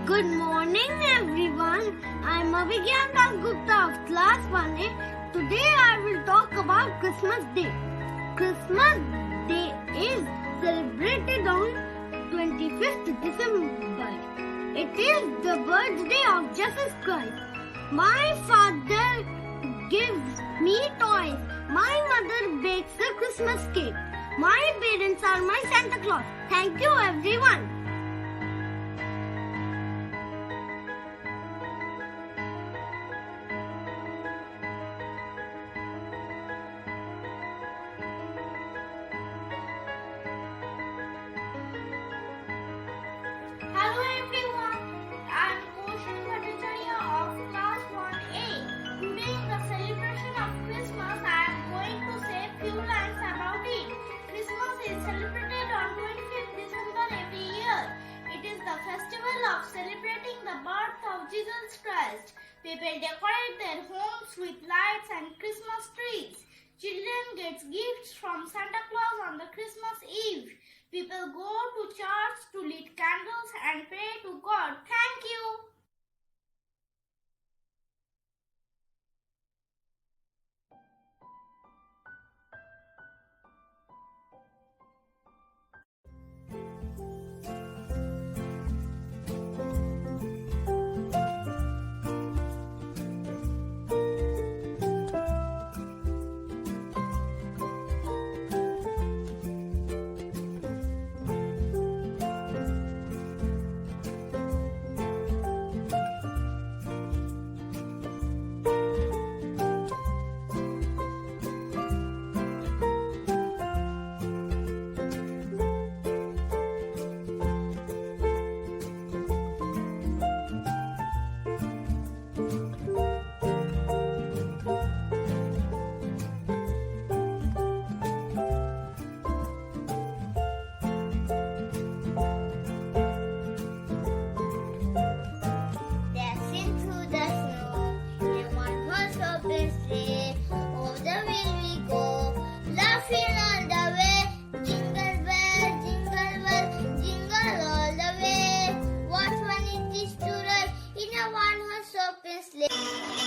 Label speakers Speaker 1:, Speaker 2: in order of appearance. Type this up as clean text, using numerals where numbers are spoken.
Speaker 1: Good morning everyone. I am Abhigyan Das Gupta of class 1A. Today I will talk about Christmas Day. Christmas Day is celebrated on 25th December. It is the birthday of Jesus Christ. My father gives me toys. My mother bakes a Christmas cake. My parents are my Santa Claus. Thank you everyone.
Speaker 2: Hello everyone, I am of class 1A. Today in the celebration of Christmas, I am going to say few lines about it. Christmas is celebrated on 25th December every year. It is the festival of celebrating the birth of Jesus Christ. People decorate their homes with lights and Christmas trees. Children get gifts from Santa Claus on the Christmas Eve. People go to church to light candles and pray to God. Thank you.
Speaker 1: One horse open sleigh.